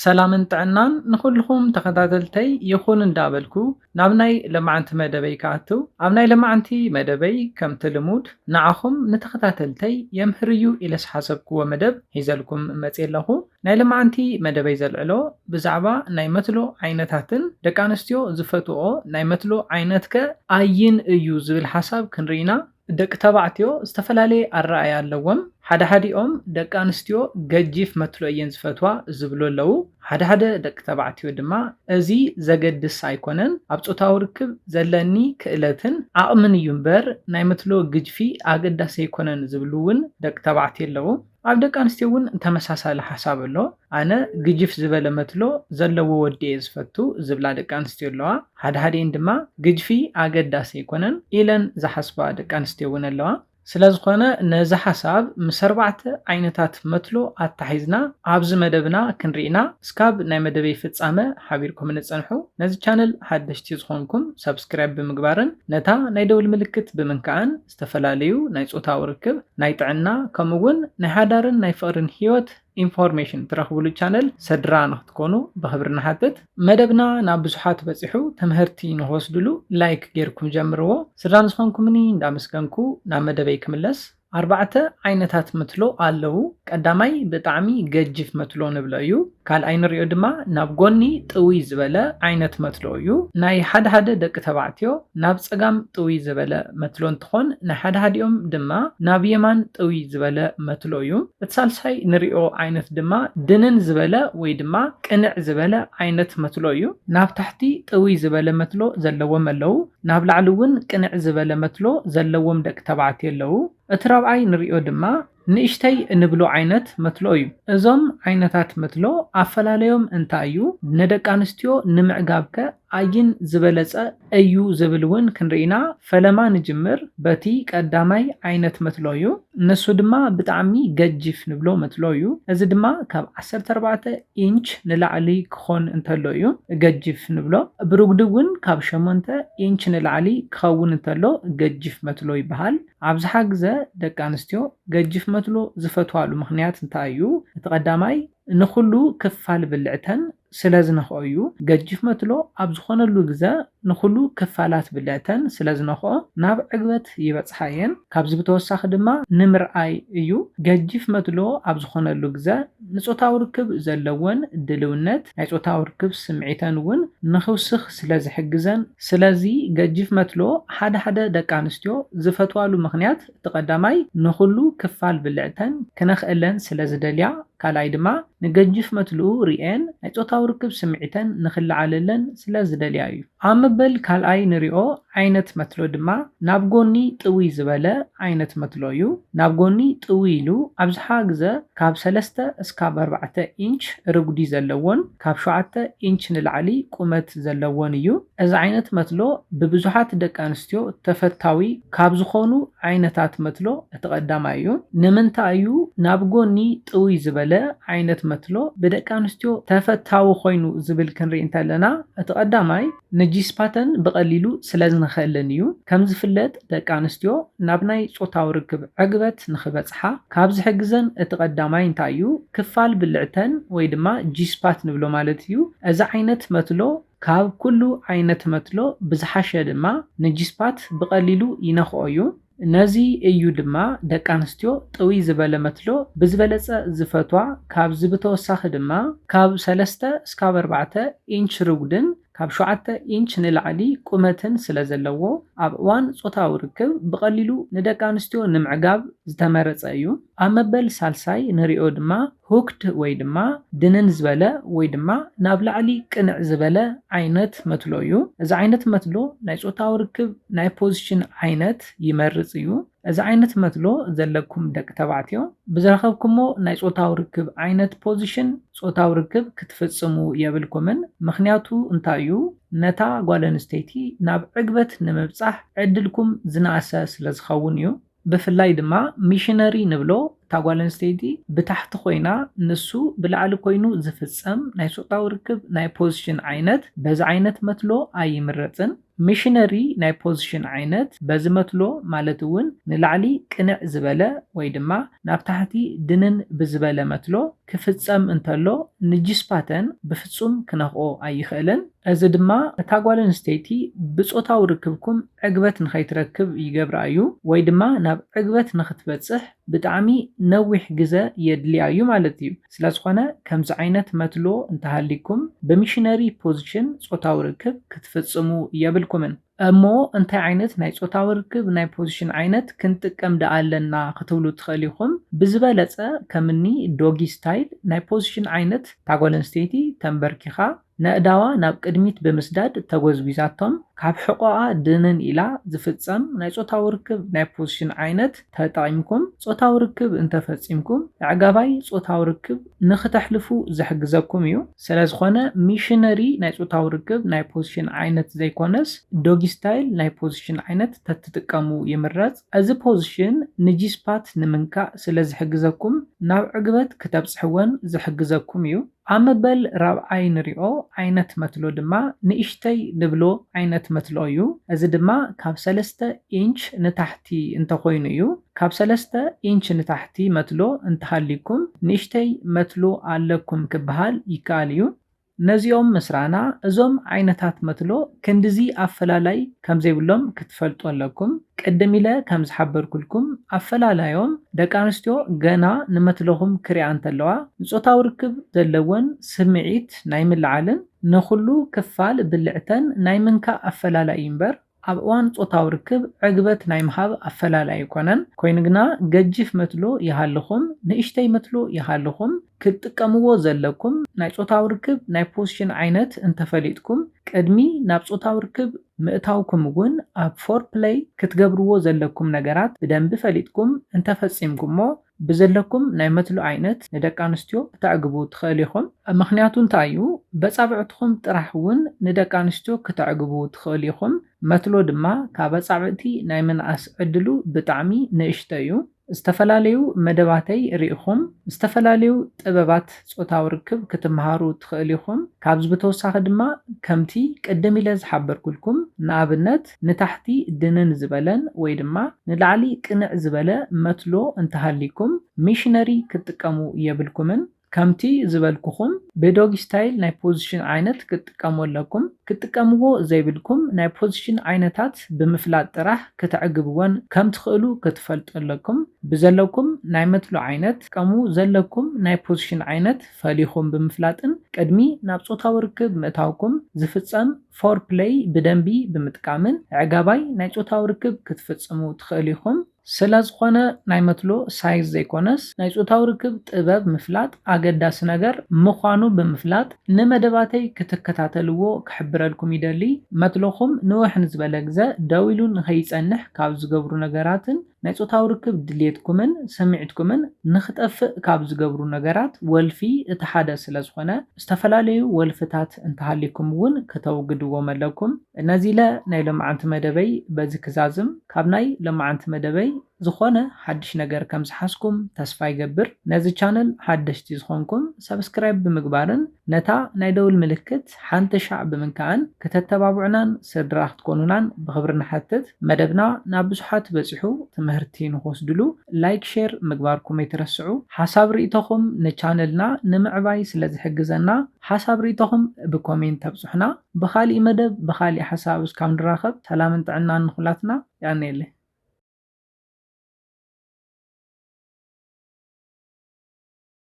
ሰላምን ጥዕናን ንኩልኩም ተኸታተልተይ ይኹን እንዳበልኩ ናብ ናይ ለማዓንቲ መደበይ ከኣትው ኣብ ናይ ለማዓንቲ መደበይ ከምቲ ልሙድ ንዓኹም ንተኸታተልተይ የምህርዩ ኢለ ዝሓሰብክዎ መደብ ሒዘልኩም መፅእ ኣለኹ። ናይ ለማዓንቲ መደበይ ዘልዕሎ ብዛዕባ ናይ መትሎ ዓይነታትን ደቂ ኣንስትዮ ዝፈትዎ ናይ መትሎ ዓይነት ከ ኣይን እዩ ዝብል ሓሳብ ክንርኢና ደቂ ተባዕትዮ ዝተፈላለየ ኣረኣእያ ኣለዎም። ሓደ ሓዲኦም ደቂ ኣንስትዮ ገጂፍ መትሎ እየን ዝፈትዋ ዝብሉ ኣለዉ። ሓደ ደቂ ተባዕትዮ ድማ እዚ ዘገድስ ኣይኮነን ኣብ ፆታዊ ርክብ ዘለኒ ክእለትን ዓቕምን እዩ እምበር ናይ መትሎ ግጅፊ ኣገዳሲ ኣይኮነን ዝብሉ እውን ደቂ ተባዕትዮ ኣለዉ። ኣብ ደቂ ኣንስትዮ እውን ተመሳሳሊ ሓሳብ ኣሎ። ኣነ ግጅፍ ዝበለ መትሎ ዘለዎ ወዲ እየ ዝፈቱ ዝብላ ደቂ ኣንስትዮ ኣለዋ። ሓደን ድማ ግጅፊ ኣገዳሲ ኣይኮነን ኢለን ዝሓስባ ደቂ ኣንስትዮ እውን ኣለዋ። ስለዝኾነ ነዚ ሓሳብ ምስ 4 ዓይነታት መትሎ ኣታሒዝና ኣብዚ መደብና ክንርኢና እስካብ ናይ መደበይ ፍጻመ ሓቢርኩም ንጸንሑ። ነዚ ቻነል ሓደሽቲ ዝኾንኩም ሰብስክራይብ ብምግባርን ነታ ናይ ደውል ምልክት ብምንካእን ዝተፈላለዩ ናይ ፆታዊ ርክብ ናይ ጥዕና ከምኡውን ናይ ሓዳርን ናይ ፍቕርን ህይወት ኢንፎርሜሽን ትረኽብሉ ቻነል ሰድራ ንኽትኮኑ ብኽብሪ ንሓትት። መደብና ናብ ብዙሓት በፂሑ ትምህርቲ ንኽወስድሉ ላይክ ጌርኩም ጀምርዎ። ስድራ ንዝኾንኩምኒ እንዳመስገንኩ ናብ መደበይ ክምለስ። 4 ዓይነታት መትሎ ኣለዉ። ቀዳማይ ብጣዕሚ ገጅፍ መትሎ ንብሎ እዩ። ካልኣይ ንሪኦ ድማ ናብ ጎኒ ጥውይ ዝበለ ዓይነት መትሎ እዩ። ናይ ሓደ ደቂ ተባዕትዮ ናብ ፀጋም ጥውይ ዝበለ መትሎ እንትኾን ናይ ሓዲኦም ድማ ናብ የማን ጥውይ ዝበለ መትሎ እዩ። እቲ ሳልሳይ ንሪኦ ዓይነት ድማ ድንን ዝበለ ወይ ድማ ቅንዕ ዝበለ ዓይነት መትሎ እዩ። ናብ ታሕቲ ጥውይ ዝበለ መትሎ ዘለዎም ኣለዉ። ናብ ላዕሊ እውን ቅንዕ ዝበለ መትሎ ዘለዎም ደቂ ተባዕትዮ ኣለዉ። እቲ ራብዓይ ንሪኦ ድማ ንእሽተይ እንብሎ ዓይነት መትሎ እዩ። እዞም ዓይነታት መትሎ ኣፈላለዮም እንታይ እዩ? ንደቂ ኣንስትዮ ንምዕጋብከ ኣይን ዝበለፀ እዩ ዝብል እውን ክንርኢና ፈለማ ንጅምር በቲ ቀዳማይ ዓይነት መትሎ እዩ። ንሱ ድማ ብጣዕሚ ገጅፍ ንብሎ መትሎ እዩ። እዚ ድማ ካብ 14 ኢንች ንላዕሊ ክኾን እንተሎ እዩ ገጅፍ ንብሎ። ብርግዲ እውን ካብ 8 ኢንች ንላዕሊ ክኸውን እንተሎ ገጅፍ መትሎ ይበሃል። ኣብዝሓ ግዜ ደቂ ኣንስትዮ ገጅፍ መትሎ ዝፈትዋሉ ምክንያት እንታይ እዩ? እቲ ቀዳማይ ንኩሉ ክፋል ብልዕተን ስለ ዝነኽኦ እዩ። ገጅፍ መትሎ ኣብ ዝኾነሉ ግዜ ንኩሉ ክፋላት ብልዕተን ስለ ዝነኽኦ ናብ ዕግበት ይበፅሓ እየን። ካብዚ ብተወሳኺ ድማ ንምርኣይ እዩ። ገጅፍ መትሎ ኣብ ዝኾነሉ ግዜ ንፆታዊ ርክብ ዘለወን ድልውነት ናይ ፆታዊ ርክብ ስምዒተን እውን ንኽውስኽ ስለ ዝሕግዘን። ስለዚ ገጅፍ መትሎ ሓደ ደቂ ኣንስትዮ ዝፈትዋሉ ምክንያት እቲ ቀዳማይ ንኩሉ ክፋል ብልዕተን ክነኽእለን ስለ ዝደልያ፣ ካልኣይ ድማ ንገጅፍ መትሎ ሪአን ናይ ፆታዊ ርክብ ስምዒተን ንኽለዓለለን ስለ ዝደልያ እዩ። ኣብ መበል ካልኣይ ንሪኦ ዓይነት መትሎ ድማ ናብ ጎኒ ጥውይ ዝበለ ዓይነት መትሎ እዩ። ናብ ጎኒ ጥውይ ኢሉ ኣብዝሓ ግዜ ካብ 3 እስካብ 4 ኢንች ርጉዲ ዘለዎን ካብ 7 ኢንች ንላዕሊ ቁመት ዘለዎን እዩ። እዚ ዓይነት መትሎ ብብዙሓት ደቂ ኣንስትዮ ተፈታዊ ካብ ዝኾኑ ዓይነታት መትሎ እቲ ቀዳማይ እዩ። ንምንታይ እዩ ናብ ጎኒ ጥውይ ዝበለ ዓይነት መትሎ ብደቂ ኣንስትዮ ተፈታዊ ኮይኑ ዝብል ክንርኢ እንተለና እቲ ቀዳማይ ንጂስፓተን ብቐሊሉ ስለ ዝንኽእልን እዩ። ከም ዝፍለጥ ደቂ ኣንስትዮ ናብ ናይ ፆታዊ ርክብ ዕግበት ንኽበፅሓ ካብ ዝሕግዘን እቲ ቀዳማይ እንታይ እዩ? ክፋል ብልዕተን ወይ ድማ ጂስፓት ንብሎ ማለት እዩ። እዚ ዓይነት መትሎ ካብ ኩሉ ዓይነት መትሎ ብዝሓሸ ድማ ንጂስፓት ብቐሊሉ ይነኽኦ እዩ። ነዚ እዩ ድማ ደቂ ኣንስትዮ ጥውይ ዝበለ መትሎ ብዝበለፀ ዝፈትዋ። ካብዚ ብተወሳኺ ድማ ካብ 3 እስካብ 4 ኢንች ርጉድን ካብ 7 ኢንች ንላዕሊ ቁመትን ስለ ዘለዎ ኣብ እዋን ፆታዊ ርክብ ብቐሊሉ ንደቂ ኣንስትዮ ንምዕጋብ ዝተመረፀ እዩ። ኣብ መበል ሳልሳይ ንሪኦ ድማ ሁክድ ወይ ድማ ድንን ዝበለ ወይ ድማ ናብ ላዕሊ ቅንዕ ዝበለ ዓይነት መትሎ እዩ። እዚ ዓይነት መትሎ ናይ ፆታዊ ርክብ ናይ ፖዚሽን ዓይነት ይመርፅ እዩ። እዚ ዓይነት መትሎ ዘለኩም ደቂ ተባዕትዮ ብዝረኸብኩሞ ናይ ፆታዊ ርክብ ዓይነት ፖዚሽን ፆታዊ ርክብ ክትፍፅሙ የብልኩምን። ምክንያቱ እንታይ እዩ? ነታ ጓል ኣንስተይቲ ናብ ዕግበት ንምብፃሕ ዕድልኩም ዝናእሰ ስለ ዝኸውን እዩ። ብፍላይ ድማ ሚሽነሪ ንብሎ እታ ጓል ኣንስተይቲ ብታሕቲ ኮይና ንሱ ብላዕሊ ኮይኑ ዝፍጸም ናይ ጾታዊ ርክብ ናይ ፖዚሽን ዓይነት በዚ ዓይነት መትሎ ኣይምረጽን። ሚሽነሪ ናይ ፖዚሽን ዓይነት በዚ መትሎ ማለት እውን ንላዕሊ ቅንዕ ዝበለ ወይ ድማ ናብ ታሕቲ ድንን ብዝበለ መትሎ ክፍጸም እንተሎ ንጅስፓተን ብፍጹም ክነኽኦ ኣይኽእልን። እዚ ድማ እታ ጓል ኣንስተይቲ ብጾታዊ ርክብኩም ዕግበት ንኸይትረክብ ይገብራ እዩ ወይ ድማ ናብ ዕግበት ንኽትበጽሕ ብጣዕሚ ነዊሕ ግዜ የድልያ እዩ ማለት እዩ። ስለዝኾነ ከምዚ ዓይነት መትሎ እንተሃሊኩም ብሚሽነሪ ፖዚሽን ጾታዊ ርክብ ክትፍጽሙ የብልኩምን። እሞ እንታይ ዓይነት ናይ ጾታዊ ርክብ ናይ ፖዚሽን ዓይነት ክንጥቀም ደኣ ኣለና ክትብሉ ትኽእል ኢኹም። ብዝበለጸ ከምኒ ዶጊ ስታይል ናይ ፖዚሽን ዓይነት እታ ጓል ኣንስተይቲ ተንበርኪኻ ንእዳዋ ናብ ቅድሚት ብምስዳድ ተጎዝጊዛቶም ካብ ሕቆኣ ድንን ኢላ ዝፍጸም ናይ ጾታዊ ርክብ ናይ ፖዚሽን ዓይነት ተጠቒምኩም ጾታዊ ርክብ እንተፈጺምኩም ኣዕጋባይ ጾታዊ ርክብ ንኽተሕልፉ ዝሕግዘኩም እዩ። ስለዝኾነ ሚሽነሪ ናይ ጾታዊ ርክብ ናይ ፖዚሽን ዓይነት ዘይኮነስ ዶጊ ስታይል ናይ ፖዚሽን ዓይነት ተትጥቀሙ ይምረጽ። እዚ ፖዚሽን ንጂስፓት ንምንካእ ስለ ዝሕግዘኩም ናብ ዕግበት ክተብጽሕወን ዝሕግዘኩም እዩ። ኣብ መበል ራብዓይ ንሪኦ ዓይነት መትሎ ድማ ንእሽተይ ንብሎ ዓይነት መትሎ እዩ። እዚ ድማ ካብ 3 ኢንች ንታሕቲ እንተኮይኑ እዩ። ካብ 3 ኢንች ንታሕቲ መትሎ እንተሃሊኩም ንእሽተይ መትሎ ኣለኩም ክበሃል ይከኣል እዩ። ነዚኦም ምስራና እዞም ዓይነታት መትሎ ክንድዚ ኣፈላላይ ከም ዘይብሎም ክትፈልጡ ኣለኩም። ቅድም ኢለ ከም ዝሓበርኩልኩም ኣፈላላዮም ደቂ ኣንስትዮ ገና ንመትለኹም ክሪኣ እንተለዋ ንጾታዊ ርክብ ዘለወን ስምዒት ናይ ምልዓልን ንኹሉ ክፋል ብልዕተን ናይ ምንካእ ኣፈላላይ እምበር ኣብ እዋን ጾታዊ ርክብ ዕግበት ናይ ምሃብ ኣፈላላይ ኣይኮነን። ኮይኑ ግና ገጅፍ መትሎ ይሃልኹም ንእሽተይ መትሎ ይሃልኹም ክትጥቀምዎ ዘለኩም ናይ ጾታዊ ርክብ ናይ ፖዚሽን ዓይነት እንተፈሊጥኩም ቅድሚ ናብ ጾታዊ ርክብ ምእታውኩም እውን ኣብ ፎር ፕሌይ ክትገብርዎ ዘለኩም ነገራት ብደንቢ ፈሊጥኩም እንተፈጺምኩምሞ ብዘለኩም ናይ መትሎ ዓይነት ንደቂ ኣንስትዮ ክተዕግቡ ትኽእል ኢኹም። ምክንያቱ እንታይ እዩ? በጻብዕትኩም ጥራሕ እውን ንደቂ ኣንስትዮ ክተዕግቡ ትኽእል ኢኹም። መትሎ ድማ ካብ ኣጻብዕቲ ናይ ምንኣስ ዕድሉ ብጣዕሚ ንእሽተ እዩ። ዝተፈላለዩ መደባተይ ርኢኹም ዝተፈላለዩ ጥበባት ጾታዊ ርክብ ክትመሃሩ ትኽእል ኢኹም። ካብዚ ብተወሳኺ ድማ ከምቲ ቅድም ኢለ ዝሓበርኩልኩም ንኣብነት ንታሕቲ ድንን ዝበለን ወይ ድማ ንላዕሊ ቅንዕ ዝበለ መትሎ እንተሃሊኩም ሚሽነሪ ክትጥቀሙ የብልኩምን። ከምቲ ዝበልኩኹም ብዶጊ ስታይል ናይ ፖዚሽን ዓይነት ክትጥቀሙ ኣለኩም። ክትጥቀምዎ ዘይብልኩም ናይ ፖዚሽን ዓይነታት ብምፍላጥ ጥራሕ ክትዕግብዎን ከም ትኽእሉ ክትፈልጡ ኣለኩም። ብዘለኩም ናይ መትሎ ዓይነት ትጥቀሙ ዘለኩም ናይ ፖዚሽን ዓይነት ፈሊኹም ብምፍላጥን ቅድሚ ናብ ጾታዊ ርክብ ምእታውኩም ዝፍጸም ፎር ፕሌይ ብደንቢ ብምጥቃምን ዕጋባይ ናይ ጾታዊ ርክብ ክትፍጽሙ ትኽእል ኢኹም። ስለዝኾነ ናይ መትሎ ሳይዝ ዘይኮነስ ናይ ጾታዊ ርክብ ጥበብ ምፍላጥ ኣገዳሲ ነገር ምዃኑ ብምፍላጥ ንመደባተይ ክትከታተልዎ ክሕብረልኩም ይደሊ። መትሎኹም ንውሕን ዝበለ ግዜ ደው ኢሉ ንኸይጸንሕ ካብ ዝገብሩ ነገራትን ናይ ጾታዊ ርክብ ድሌትኩምን ስምዒትኩምን ንኽጠፍእ ካብ ዝገብሩ ነገራት ወልፊ እቲ ሓደ ስለዝኾነ ዝተፈላለዩ ወልፍታት እንተሃሊኩም እውን ከተውግድዎም ኣለኩም። ነዚ ኢለ ናይ ሎማዓንቲ መደበይ በዚ ክዛዝም ካብ ናይ ሎማዓንቲ መደበይ ዝኾነ ሓድሽ ነገር ከም ዝሓስኩም ተስፋ ይገብር። ነዚ ቻነል ሓደሽቲ ዝኾንኩም ሰብስክራይብ ብምግባርን ነታ ናይ ደውል ምልክት ሓንቲ ሻዕ ብምንካእን ከተተባብዑናን ስድራ ክትኮኑናን ብኽብሪ ንሓትት። መደብና ናብ ብዙሓት በፂሑ ትምህርቲ ንኽወስድሉ ላይክ ሼር ምግባርኩም ኣይትረስዑ። ሓሳብ ርእቶኹም ንቻነልና ንምዕባይ ስለ ዝሕግዘና ሓሳብ ርእቶኹም ብኮሜንት ተብፅሑና። ብኻሊእ መደብ ብኻሊእ ሓሳብ እስካብ ንራኸብ ሰላምን ጥዕናን ንኹላትና። ያኔለ